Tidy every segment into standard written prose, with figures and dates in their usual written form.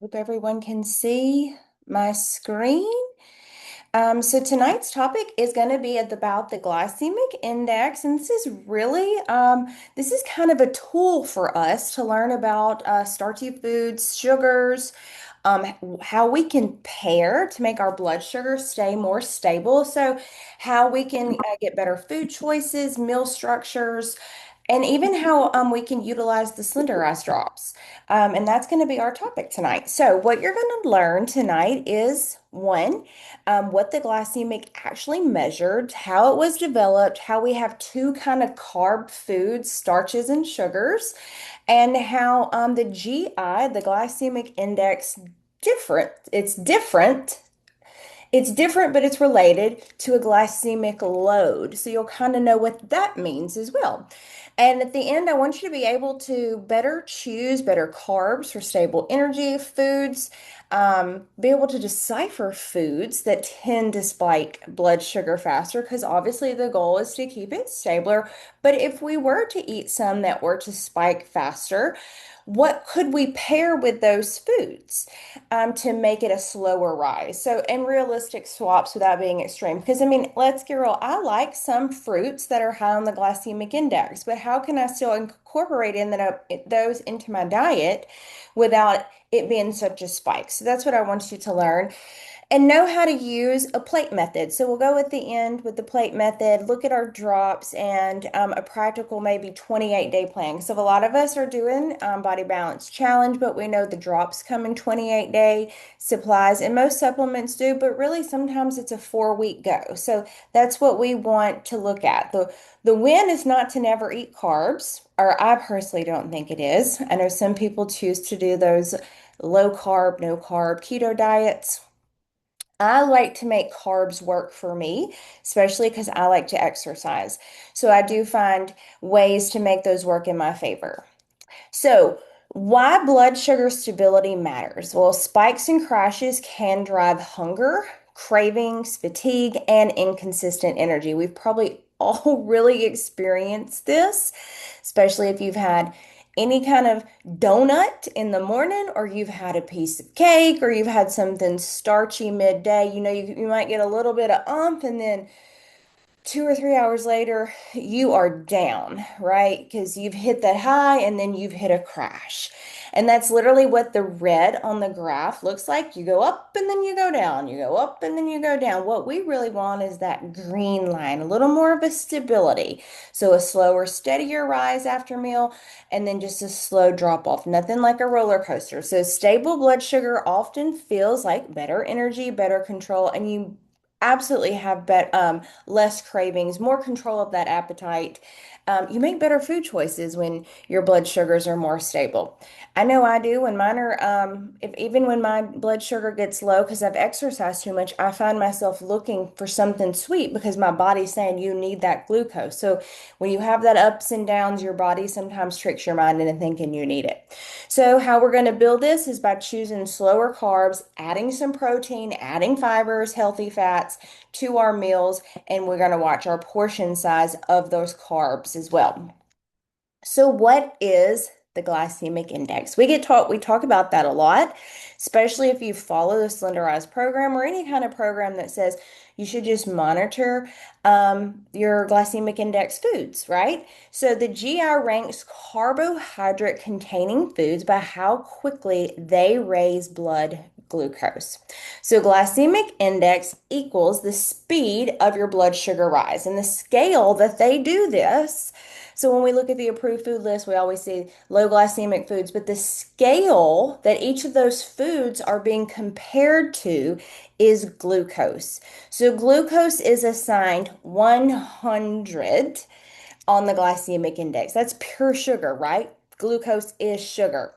Hope everyone can see my screen. So tonight's topic is going to be about the glycemic index, and this is kind of a tool for us to learn about starchy foods, sugars, how we can pair to make our blood sugar stay more stable. So how we can get better food choices, meal structures, and even how we can utilize the slenderized drops. And that's going to be our topic tonight. So, what you're going to learn tonight is one, what the glycemic actually measured, how it was developed, how we have two kind of carb foods, starches and sugars, and how the GI, the glycemic index, different. It's different, but it's related to a glycemic load. So you'll kind of know what that means as well. And at the end, I want you to be able to better choose better carbs for stable energy foods, be able to decipher foods that tend to spike blood sugar faster, because obviously the goal is to keep it stabler. But if we were to eat some that were to spike faster, what could we pair with those foods to make it a slower rise? So, and realistic swaps without being extreme. Because, I mean, let's get real. I like some fruits that are high on the glycemic index, but how can I still incorporate those into my diet without it being such a spike? So, that's what I want you to learn and know how to use a plate method. So we'll go at the end with the plate method, look at our drops and a practical maybe 28-day plan. So a lot of us are doing Body Balance Challenge, but we know the drops come in 28-day supplies and most supplements do, but really sometimes it's a 4-week go. So that's what we want to look at. The win is not to never eat carbs, or I personally don't think it is. I know some people choose to do those low carb, no carb keto diets. I like to make carbs work for me, especially because I like to exercise. So I do find ways to make those work in my favor. So, why blood sugar stability matters? Well, spikes and crashes can drive hunger, cravings, fatigue, and inconsistent energy. We've probably all really experienced this, especially if you've had any kind of donut in the morning, or you've had a piece of cake, or you've had something starchy midday. You might get a little bit of and then 2 or 3 hours later, you are down, right? Because you've hit that high and then you've hit a crash. And that's literally what the red on the graph looks like. You go up and then you go down. You go up and then you go down. What we really want is that green line, a little more of a stability. So a slower, steadier rise after meal, and then just a slow drop off. Nothing like a roller coaster. So stable blood sugar often feels like better energy, better control, and you absolutely have less cravings, more control of that appetite. You make better food choices when your blood sugars are more stable. I know I do when mine are, even when my blood sugar gets low because I've exercised too much, I find myself looking for something sweet because my body's saying you need that glucose. So when you have that ups and downs, your body sometimes tricks your mind into thinking you need it. So how we're going to build this is by choosing slower carbs, adding some protein, adding fibers, healthy fats to our meals, and we're going to watch our portion size of those carbs as well. So what is the glycemic index? We talk about that a lot, especially if you follow the slenderized program or any kind of program that says you should just monitor your glycemic index foods, right? So the GI ranks carbohydrate containing foods by how quickly they raise blood glucose. So glycemic index equals the speed of your blood sugar rise. And the scale that they do this, so when we look at the approved food list, we always see low glycemic foods, but the scale that each of those foods are being compared to is glucose. So glucose is assigned 100 on the glycemic index. That's pure sugar, right? Glucose is sugar.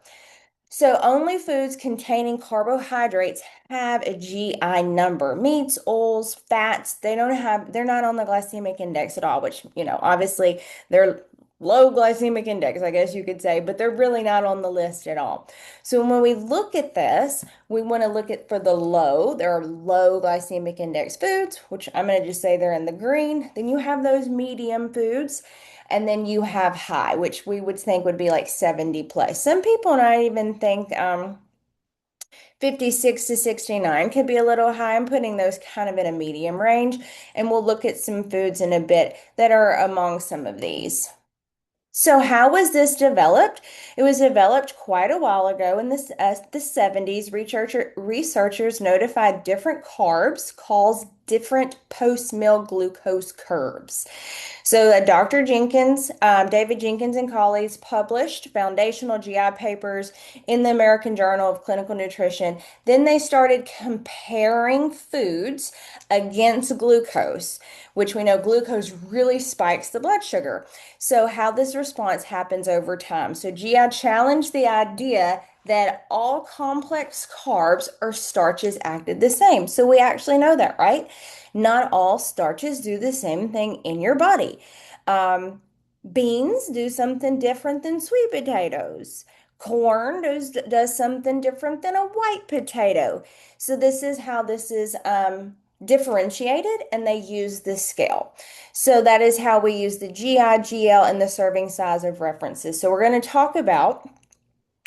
So only foods containing carbohydrates have a GI number. Meats, oils, fats, they're not on the glycemic index at all, which, obviously they're low glycemic index, I guess you could say, but they're really not on the list at all. So when we look at this, we want to look at for the low. There are low glycemic index foods, which I'm going to just say they're in the green. Then you have those medium foods. And then you have high, which we would think would be like 70 plus. Some people not even think 56 to 69 could be a little high. I'm putting those kind of in a medium range, and we'll look at some foods in a bit that are among some of these. So how was this developed? It was developed quite a while ago in the 70s. Researchers notified different carbs cause different post-meal glucose curves. So, David Jenkins and colleagues published foundational GI papers in the American Journal of Clinical Nutrition. Then they started comparing foods against glucose, which we know glucose really spikes the blood sugar. So, how this response happens over time. So, GI challenged the idea that all complex carbs or starches acted the same. So, we actually know that, right? Not all starches do the same thing in your body. Um, Beans do something different than sweet potatoes. Corn does something different than a white potato. So this is how this is differentiated, and they use this scale. So that is how we use the GI, GL, and the serving size of references. So we're going to talk about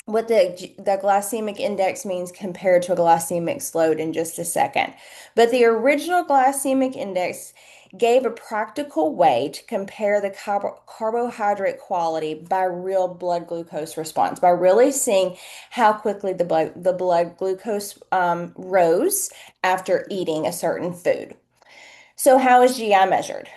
what the glycemic index means compared to a glycemic load in just a second. But the original glycemic index gave a practical way to compare the carbohydrate quality by real blood glucose response, by really seeing how quickly the blood glucose rose after eating a certain food. So how is GI measured?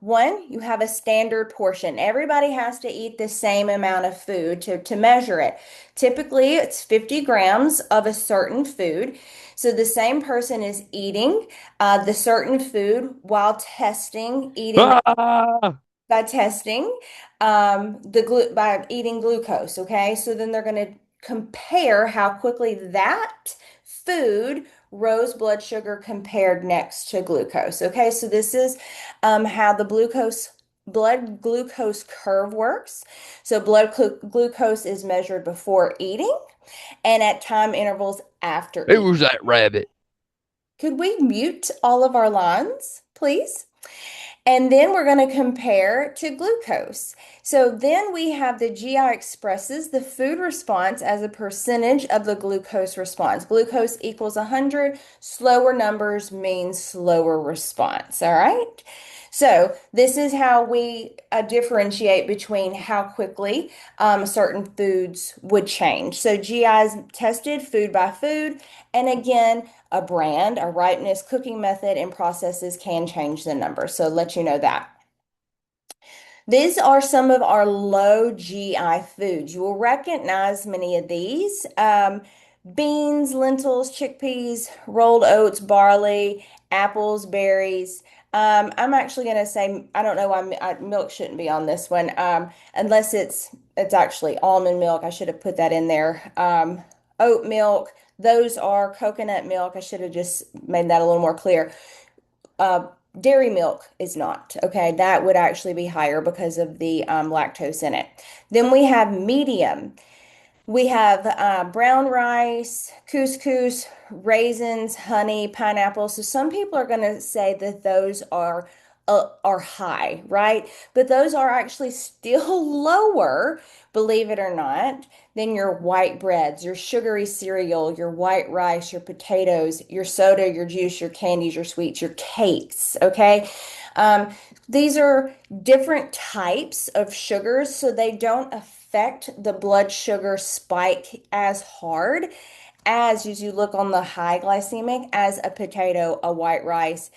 One, you have a standard portion. Everybody has to eat the same amount of food to measure it. Typically, it's 50 grams of a certain food. So the same person is eating the certain food while eating Ah! by testing by eating glucose. Okay, so then they're going to compare how quickly that food rose blood sugar compared next to glucose. Okay, so this is how the blood glucose curve works. So glucose is measured before eating and at time intervals after Who eating. was that rabbit? Could we mute all of our lines, please? And then we're going to compare to glucose. So then we have the GI expresses the food response as a percentage of the glucose response. Glucose equals 100. Slower numbers mean slower response. All right. So this is how we differentiate between how quickly certain foods would change. So GIs tested food by food. And again, a brand, a ripeness, cooking method, and processes can change the number. So let you know that. These are some of our low GI foods. You will recognize many of these. Beans, lentils, chickpeas, rolled oats, barley, apples, berries. I'm actually going to say, I don't know why milk shouldn't be on this one, unless it's actually almond milk. I should have put that in there. Oat milk, those are coconut milk. I should have just made that a little more clear. Uh, Dairy milk is not. Okay, that would actually be higher because of the lactose in it. Then we have medium. We have brown rice, couscous, raisins, honey, pineapple. So some people are going to say that those are high, right? But those are actually still lower, believe it or not, than your white breads, your sugary cereal, your white rice, your potatoes, your soda, your juice, your candies, your sweets, your cakes. Okay. Um, these are different types of sugars, so they don't affect the blood sugar spike as hard as you look on the high glycemic as a potato, a white rice,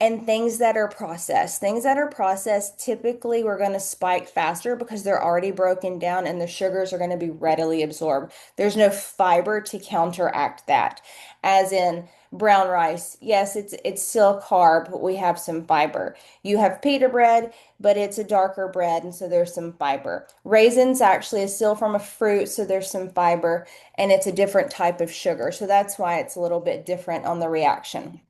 and things that are processed. Things that are processed, typically we're going to spike faster because they're already broken down and the sugars are going to be readily absorbed. There's no fiber to counteract that. As in brown rice, yes, it's still a carb, but we have some fiber. You have pita bread, but it's a darker bread, and so there's some fiber. Raisins actually is still from a fruit, so there's some fiber, and it's a different type of sugar. So that's why it's a little bit different on the reaction.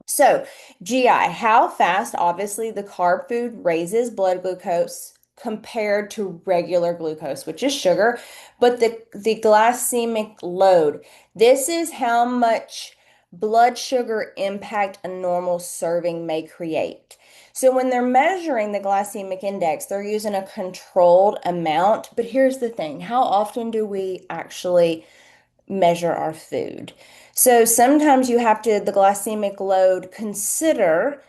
So, GI, how fast, obviously, the carb food raises blood glucose compared to regular glucose, which is sugar, but the glycemic load, this is how much blood sugar impact a normal serving may create. So, when they're measuring the glycemic index, they're using a controlled amount. But here's the thing, how often do we actually measure our food. So sometimes you have to, the glycemic load, consider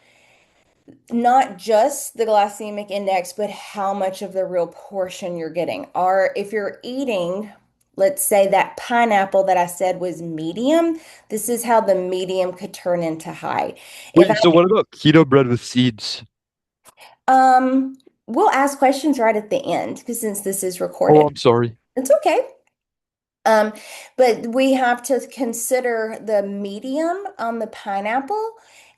not just the glycemic index, but how much of the real portion you're getting. Or if you're eating, let's say that pineapple that I said was medium, this is how the medium could turn into high. If Wait, so what about keto bread with seeds? we'll ask questions right at the end because since this is Oh, recorded, I'm sorry. it's okay. Um, but we have to consider the medium on the pineapple.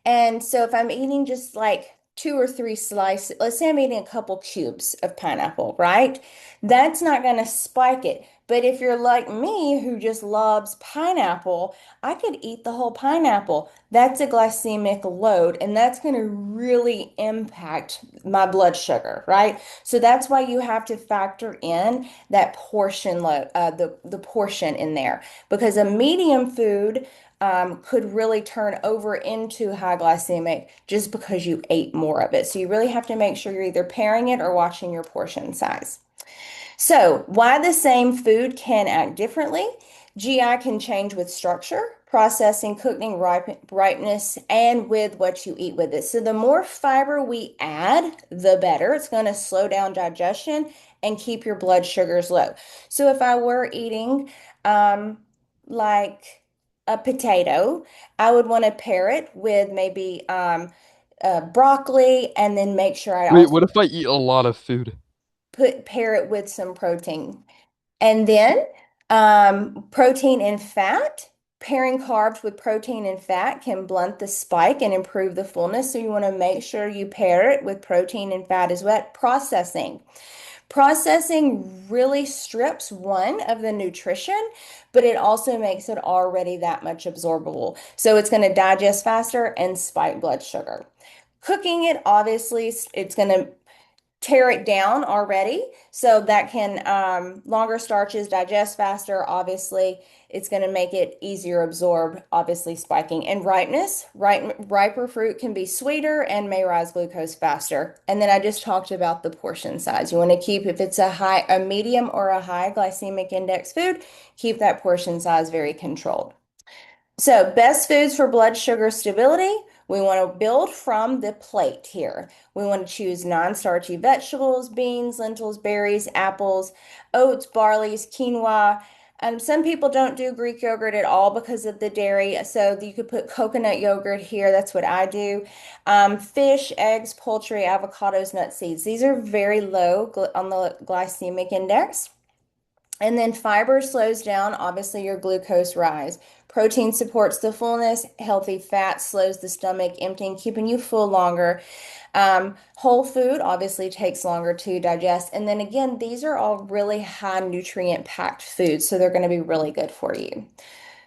And so if I'm eating just like two or three slices, let's say I'm eating a couple cubes of pineapple, right? That's not going to spike it. But if you're like me who just loves pineapple, I could eat the whole pineapple. That's a glycemic load, and that's going to really impact my blood sugar, right? So that's why you have to factor in that portion load, the portion in there, because a medium food could really turn over into high glycemic just because you ate more of it. So you really have to make sure you're either pairing it or watching your portion size. So, why the same food can act differently? GI can change with structure, processing, cooking, ripeness, and with what you eat with it. So, the more fiber we add, the better. It's going to slow down digestion and keep your blood sugars low. So, if I were eating um, like a potato, I would want to pair it with maybe broccoli and then make sure I Wait, also what if I eat a lot of food? pair it with some protein. And then protein and fat. Pairing carbs with protein and fat can blunt the spike and improve the fullness. So you want to make sure you pair it with protein and fat as well. Processing. Processing really strips one of the nutrition, but it also makes it already that much absorbable. So it's going to digest faster and spike blood sugar. Cooking it, obviously, it's going to tear it down already so that can longer starches digest faster. Obviously it's going to make it easier absorb, obviously spiking. And riper fruit can be sweeter and may rise glucose faster. And then I just talked about the portion size. You want to keep, if it's a medium or a high glycemic index food, keep that portion size very controlled. So, best foods for blood sugar stability. We want to build from the plate here. We want to choose non-starchy vegetables, beans, lentils, berries, apples, oats, barleys, quinoa. Some people don't do Greek yogurt at all because of the dairy. So you could put coconut yogurt here. That's what I do. Fish, eggs, poultry, avocados, nuts, seeds. These are very low on the glycemic index. And then fiber slows down, obviously, your glucose rise. Protein supports the fullness. Healthy fat slows the stomach emptying, keeping you full longer. Whole food obviously takes longer to digest. And then again, these are all really high nutrient packed foods, so they're going to be really good for you.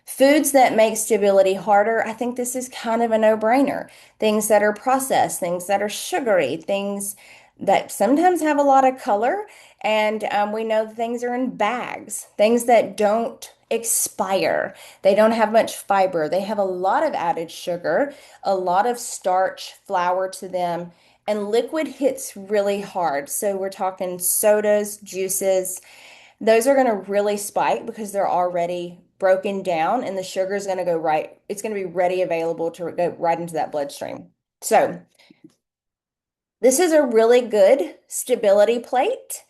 Foods that make stability harder, I think this is kind of a no-brainer. Things that are processed, things that are sugary, things that sometimes have a lot of color. And we know things are in bags, things that don't expire. They don't have much fiber. They have a lot of added sugar, a lot of starch, flour to them, and liquid hits really hard. So we're talking sodas, juices. Those are going to really spike because they're already broken down and the sugar is going to go right. It's going to be ready available to go right into that bloodstream. So this is a really good stability plate.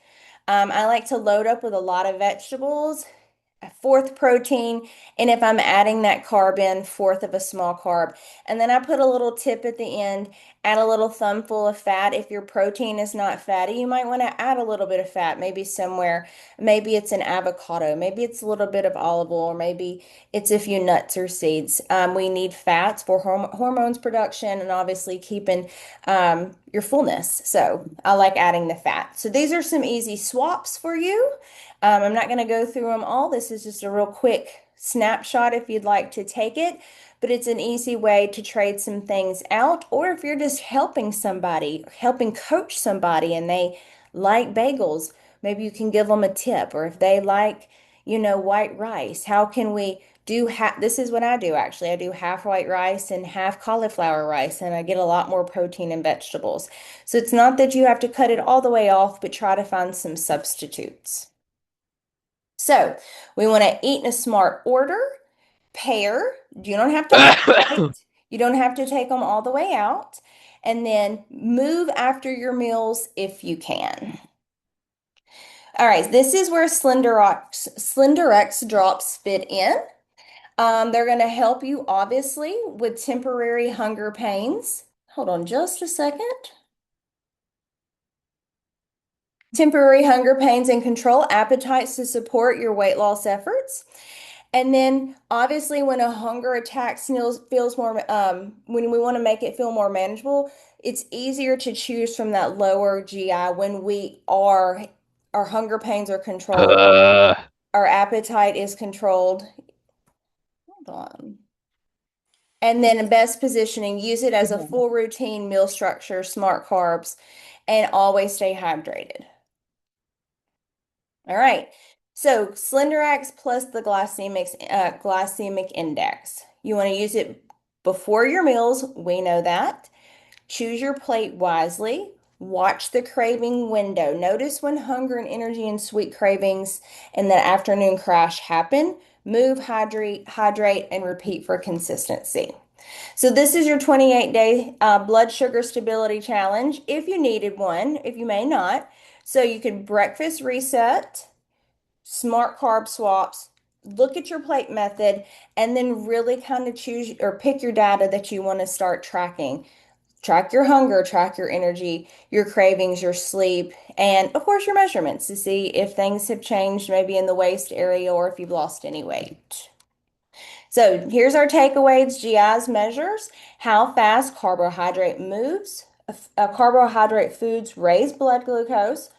I like to load up with a lot of vegetables, a fourth protein, and if I'm adding that carb in, fourth of a small carb. And then I put a little tip at the end, add a little thumbful of fat. If your protein is not fatty, you might want to add a little bit of fat, maybe somewhere. Maybe it's an avocado, maybe it's a little bit of olive oil, or maybe it's a few nuts or seeds. We need fats for hormones production and obviously keeping your fullness. So I like adding the fat. So these are some easy swaps for you. I'm not going to go through them all. This is just a real quick snapshot if you'd like to take it, but it's an easy way to trade some things out. Or if you're just helping somebody, helping coach somebody and they like bagels, maybe you can give them a tip. Or if they like, white rice, how can we do this is what I do actually. I do half white rice and half cauliflower rice, and I get a lot more protein and vegetables. So it's not that you have to cut it all the way off, but try to find some substitutes. So we want to eat in a smart order, pair. You don't have to bite. You don't have to take them all the way out. And then move after your meals if you can. All right, this is where Slenderex drops fit in. They're going to help you obviously with temporary hunger pains. Hold on just a second. Temporary hunger pains and control appetites to support your weight loss efforts. And then obviously when a hunger attack feels more, when we want to make it feel more manageable, it's easier to choose from that lower GI when our hunger pains are controlled, uh, our appetite is controlled. Hold on. And then best positioning, use it as a full routine meal structure, smart carbs, and always stay hydrated. All right. So SlenderX plus the glycemic index. You want to use it before your meals. We know that. Choose your plate wisely. Watch the craving window. Notice when hunger and energy and sweet cravings and that afternoon crash happen. Move, hydrate, and repeat for consistency. So this is your 28-day blood sugar stability challenge. If you needed one, if you may not. So you could breakfast reset, smart carb swaps, look at your plate method, and then really kind of choose or pick your data that you want to start tracking. Track your hunger, track your energy, your cravings, your sleep, and of course your measurements to see if things have changed maybe in the waist area or if you've lost any weight. So here's our takeaways. GI's measures how fast carbohydrate moves. Carbohydrate foods raise blood glucose.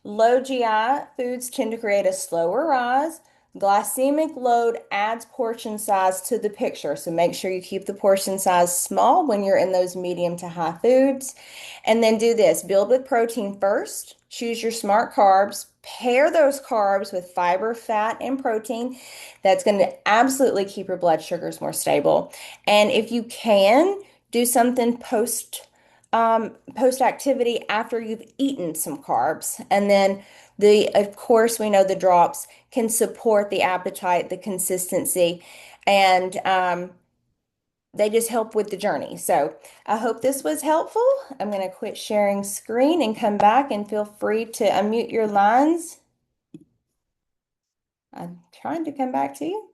Low GI foods tend to create a slower rise. Glycemic load adds portion size to the picture. So make sure you keep the portion size small when you're in those medium to high foods. And then do this, build with protein first. Choose your smart carbs. Pair those carbs with fiber, fat, and protein. That's going to absolutely keep your blood sugars more stable. And if you can, do something post activity after you've eaten some carbs. And then of course, we know the drops can support the appetite, the consistency, and they just help with the journey. So I hope this was helpful. I'm going to quit sharing screen and come back and feel free to unmute your lines. I'm trying to come back to you.